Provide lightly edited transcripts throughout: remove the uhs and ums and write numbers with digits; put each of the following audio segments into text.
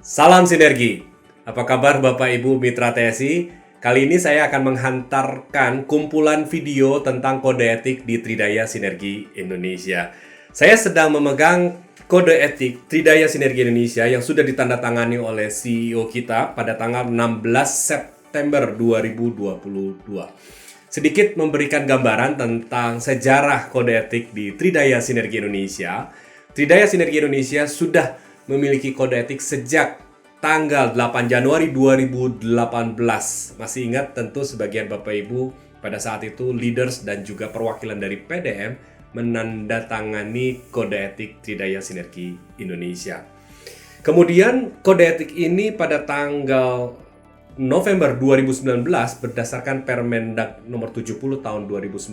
Salam sinergi. Apa kabar Bapak Ibu Mitra TSI? Kali ini saya akan menghantarkan kumpulan video tentang kode etik di Tridaya Sinergi Indonesia. Saya sedang memegang kode etik Tridaya Sinergi Indonesia yang sudah ditandatangani oleh CEO kita pada tanggal 16 September 2022. Sedikit memberikan gambaran tentang sejarah kode etik di Tridaya Sinergi Indonesia. Tridaya Sinergi Indonesia sudah memiliki kode etik sejak tanggal 8 Januari 2018. Masih ingat tentu sebagian Bapak Ibu pada saat itu leaders dan juga perwakilan dari PDM menandatangani kode etik Tridaya Sinergi Indonesia. Kemudian kode etik ini pada tanggal November 2019 berdasarkan Permendag nomor 70 tahun 2019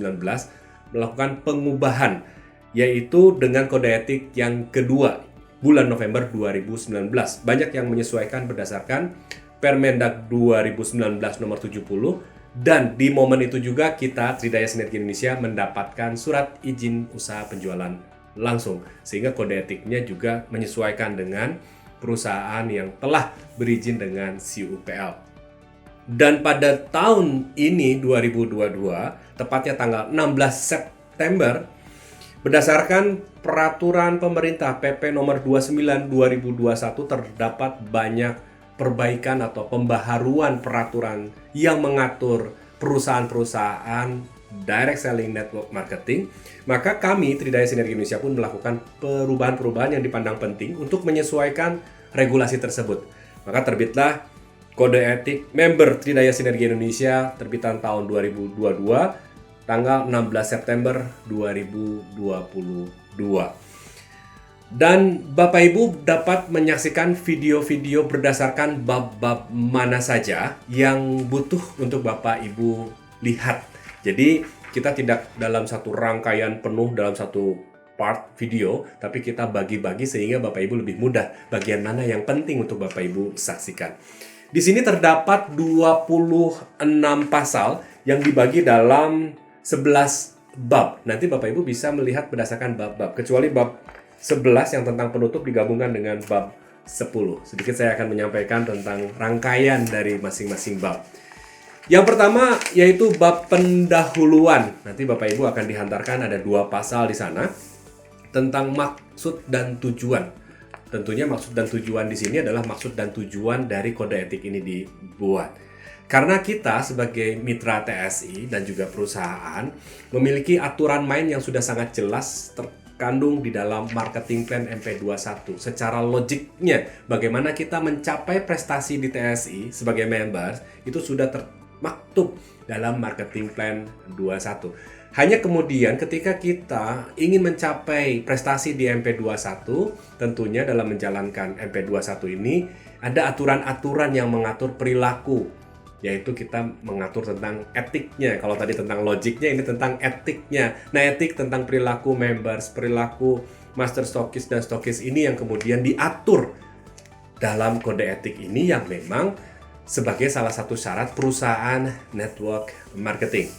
melakukan pengubahan, yaitu dengan kode etik yang kedua bulan November 2019. Banyak yang menyesuaikan berdasarkan Permendag 2019 nomor 70, dan di momen itu juga kita Tridaya Sinergi Indonesia mendapatkan surat izin usaha penjualan langsung, sehingga kode etiknya juga menyesuaikan dengan perusahaan yang telah berizin dengan CUPL. Dan pada tahun ini 2022, tepatnya tanggal 16 September, berdasarkan peraturan pemerintah PP nomor 29 2021 terdapat banyak perbaikan atau pembaharuan peraturan yang mengatur perusahaan-perusahaan direct selling network marketing. Maka kami Tridaya Sinergi Indonesia pun melakukan perubahan-perubahan yang dipandang penting untuk menyesuaikan regulasi tersebut. Maka terbitlah kode etik member Tridaya Sinergi Indonesia terbitan tahun 2022 tanggal 16 September 2022. Dan Bapak Ibu dapat menyaksikan video-video berdasarkan bab-bab mana saja yang butuh untuk Bapak Ibu lihat. Jadi kita tidak dalam satu rangkaian penuh dalam satu part video, tapi kita bagi-bagi sehingga Bapak Ibu lebih mudah bagian mana yang penting untuk Bapak Ibu saksikan. Di sini terdapat 26 pasal yang dibagi dalam 11 bab. Nanti Bapak Ibu bisa melihat berdasarkan bab-bab. Kecuali bab 11 yang tentang penutup digabungkan dengan bab 10. Sedikit saya akan menyampaikan tentang rangkaian dari masing-masing bab. Yang pertama yaitu bab pendahuluan. Nanti Bapak Ibu akan dihantarkan ada 2 pasal di sana tentang maksud dan tujuan. Tentunya maksud dan tujuan di sini adalah maksud dan tujuan dari kode etik ini dibuat. Karena kita sebagai mitra TSI dan juga perusahaan memiliki aturan main yang sudah sangat jelas terkandung di dalam marketing plan MP21. Secara logiknya, bagaimana kita mencapai prestasi di TSI sebagai members itu sudah termaktub dalam marketing plan 21. Hanya kemudian ketika kita ingin mencapai prestasi di MP21, tentunya dalam menjalankan MP21 ini ada aturan-aturan yang mengatur perilaku, yaitu kita mengatur tentang etiknya. Kalau tadi tentang logiknya, ini tentang etiknya. Nah, etik tentang perilaku members, perilaku master stokis dan stokis ini yang kemudian diatur dalam kode etik ini yang memang sebagai salah satu syarat perusahaan network marketing.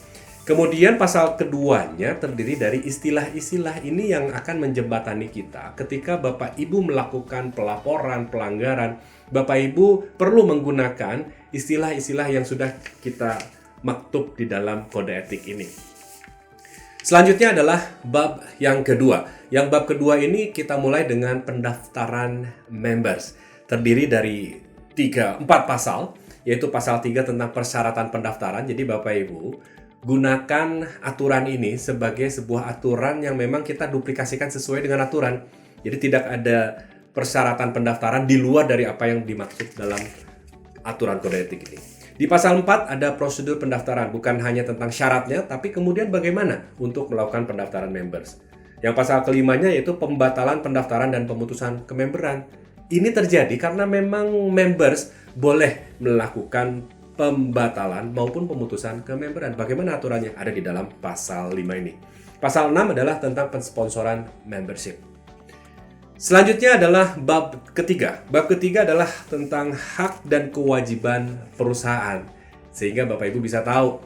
Kemudian pasal keduanya terdiri dari istilah-istilah ini yang akan menjembatani kita ketika Bapak Ibu melakukan pelaporan pelanggaran. Bapak Ibu perlu menggunakan istilah-istilah yang sudah kita maktub di dalam kode etik ini. Selanjutnya adalah bab yang kedua. Yang bab kedua ini kita mulai dengan pendaftaran members. Terdiri dari 4 pasal, yaitu pasal 3 tentang persyaratan pendaftaran. Jadi Bapak Ibu gunakan aturan ini sebagai sebuah aturan yang memang kita duplikasikan sesuai dengan aturan. Jadi tidak ada persyaratan pendaftaran di luar dari apa yang dimaksud dalam aturan kode etik ini. Di pasal 4 ada prosedur pendaftaran, bukan hanya tentang syaratnya, tapi kemudian bagaimana untuk melakukan pendaftaran members. Yang pasal kelimanya yaitu pembatalan pendaftaran dan pemutusan kememberan. Ini terjadi karena memang members boleh melakukan pembatalan maupun pemutusan kememberan. Bagaimana aturannya? Ada di dalam pasal 5 ini. Pasal 6 adalah tentang pensponsoran membership. Selanjutnya adalah bab ketiga. Bab ketiga adalah tentang hak dan kewajiban perusahaan. Sehingga Bapak Ibu bisa tahu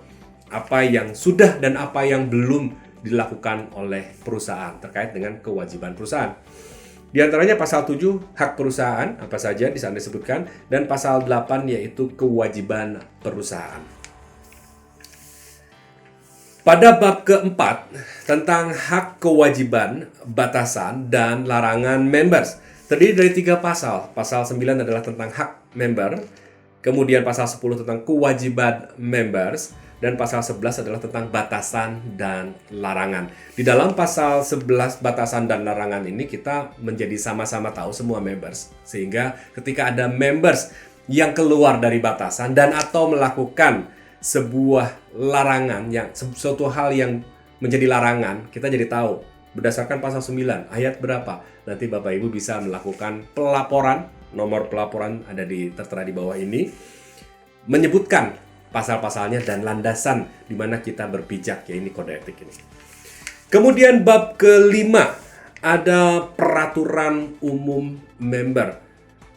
apa yang sudah dan apa yang belum dilakukan oleh perusahaan terkait dengan kewajiban perusahaan. Di antaranya pasal 7 hak perusahaan, apa saja di sana disebutkan, dan pasal 8 yaitu kewajiban perusahaan. Pada bab keempat tentang hak kewajiban, batasan, dan larangan members, terdiri dari 3 pasal. Pasal 9 adalah tentang hak member, kemudian pasal 10 tentang kewajiban members, dan pasal 11 adalah tentang batasan dan larangan. Di dalam pasal 11 batasan dan larangan ini kita menjadi sama-sama tahu semua members. Sehingga ketika ada members yang keluar dari batasan dan atau melakukan sebuah larangan, suatu hal yang menjadi larangan, kita jadi tahu berdasarkan pasal 9 ayat berapa. Nanti Bapak Ibu bisa melakukan pelaporan, nomor pelaporan ada tertera di bawah ini, menyebutkan pasal-pasalnya dan landasan di mana kita berpijak, ya ini kode etik ini. Kemudian bab kelima ada peraturan umum member.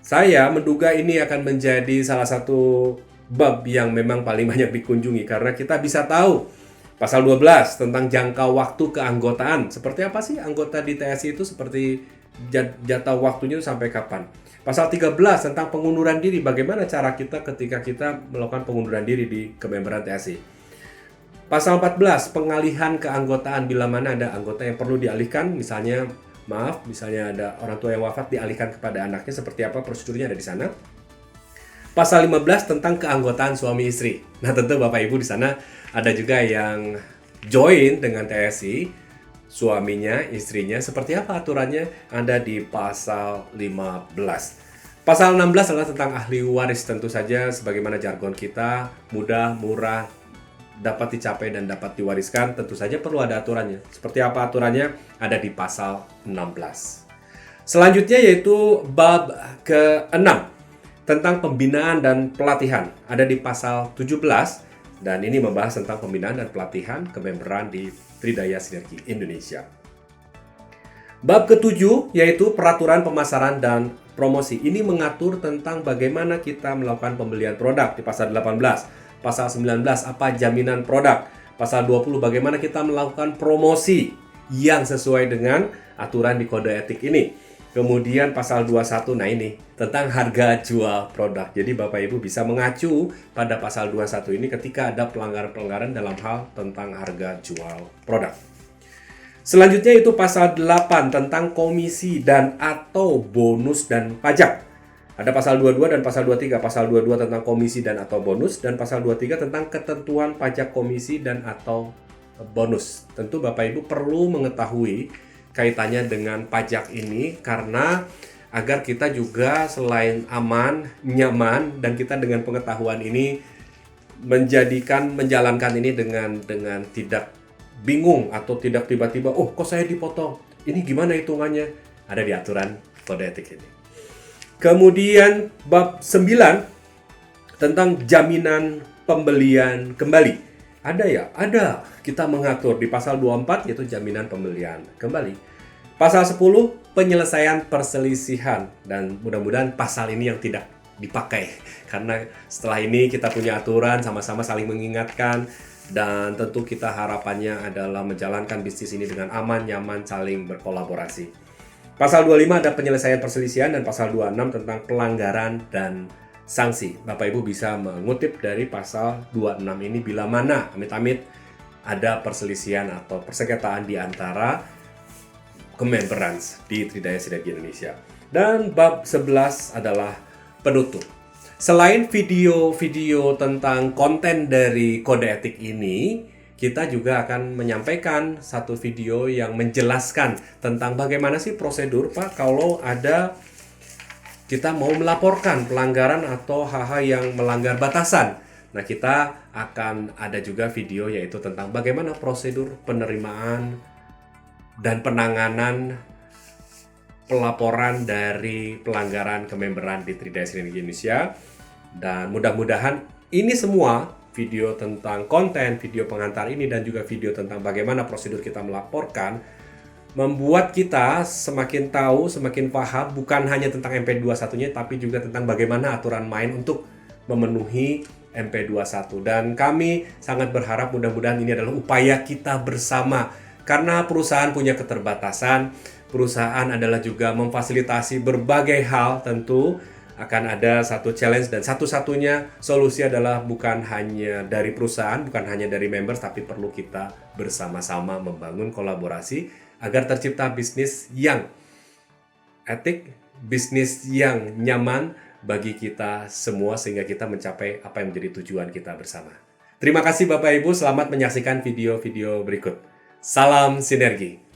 Saya menduga ini akan menjadi salah satu bab yang memang paling banyak dikunjungi karena kita bisa tahu pasal 12 tentang jangka waktu keanggotaan. Seperti apa sih anggota di TSI itu, seperti jatah waktunya sampai kapan? Pasal 13 tentang pengunduran diri, bagaimana cara kita ketika kita melakukan pengunduran diri di kememberan TSI. Pasal 14 pengalihan keanggotaan, bila mana ada anggota yang perlu dialihkan, misalnya ada orang tua yang wafat dialihkan kepada anaknya, seperti apa prosedurnya ada di sana. Pasal 15 tentang keanggotaan suami istri. Nah, tentu Bapak Ibu di sana ada juga yang join dengan TSI, suaminya, istrinya, seperti apa aturannya ada di pasal 15. Pasal 16 adalah tentang ahli waris, tentu saja sebagaimana jargon kita, mudah, murah, dapat dicapai dan dapat diwariskan, tentu saja perlu ada aturannya. Seperti apa aturannya ada di pasal 16. Selanjutnya yaitu bab ke-6 tentang pembinaan dan pelatihan, ada di pasal 17. Dan ini membahas tentang pembinaan dan pelatihan kememberan di Tridaya Sinergi Indonesia. Bab ke-7 yaitu peraturan pemasaran dan promosi. Ini mengatur tentang bagaimana kita melakukan pembelian produk di pasal 18. Pasal 19 apa jaminan produk. Pasal 20 bagaimana kita melakukan promosi yang sesuai dengan aturan di kode etik ini. Kemudian pasal 21, nah ini tentang harga jual produk. Jadi Bapak Ibu bisa mengacu pada pasal 21 ini ketika ada pelanggaran-pelanggaran dalam hal tentang harga jual produk. Selanjutnya itu pasal 8 tentang komisi dan atau bonus dan pajak. Ada pasal 22 dan pasal 23. Pasal 22 tentang komisi dan atau bonus, dan pasal 23 tentang ketentuan pajak komisi dan atau bonus. Tentu Bapak Ibu perlu mengetahui kaitannya dengan pajak ini karena agar kita juga selain aman, nyaman, dan kita dengan pengetahuan ini menjalankan ini dengan tidak bingung atau tidak tiba-tiba, oh kok saya dipotong, ini gimana hitungannya, ada di aturan kode etik ini. Kemudian bab 9 tentang jaminan pembelian kembali. Ada ya? Ada. Kita mengatur di pasal 24 yaitu jaminan pembelian kembali. Pasal 10 penyelesaian perselisihan, dan mudah-mudahan pasal ini yang tidak dipakai karena setelah ini kita punya aturan sama-sama saling mengingatkan, dan tentu kita harapannya adalah menjalankan bisnis ini dengan aman, nyaman, saling berkolaborasi. Pasal 25 ada penyelesaian perselisihan, dan pasal 26 tentang pelanggaran dan sanksi. Bapak Ibu bisa mengutip dari pasal 26 ini bila mana amit-amit ada perselisihan atau persengketaan di antara kememberan di Tridaya Sinergi Indonesia. Dan bab 11 adalah penutup. Selain video-video tentang konten dari kode etik ini, kita juga akan menyampaikan satu video yang menjelaskan tentang bagaimana sih prosedur Pak kalau ada kita mau melaporkan pelanggaran atau hal-hal yang melanggar batasan. Nah, kita akan ada juga video yaitu tentang bagaimana prosedur penerimaan dan penanganan pelaporan dari pelanggaran kememberan di Tridaya Sinergi Indonesia. Dan mudah-mudahan ini semua video tentang konten, video pengantar ini, dan juga video tentang bagaimana prosedur kita melaporkan membuat kita semakin tahu, semakin paham bukan hanya tentang MP21-nya tapi juga tentang bagaimana aturan main untuk memenuhi MP21. Dan kami sangat berharap mudah-mudahan ini adalah upaya kita bersama. Karena perusahaan punya keterbatasan, perusahaan adalah juga memfasilitasi berbagai hal. Tentu akan ada satu challenge, dan satu-satunya solusi adalah bukan hanya dari perusahaan, bukan hanya dari members, tapi perlu kita bersama-sama membangun kolaborasi agar tercipta bisnis yang etik, bisnis yang nyaman bagi kita semua, sehingga kita mencapai apa yang menjadi tujuan kita bersama. Terima kasih Bapak Ibu, selamat menyaksikan video-video berikut. Salam sinergi.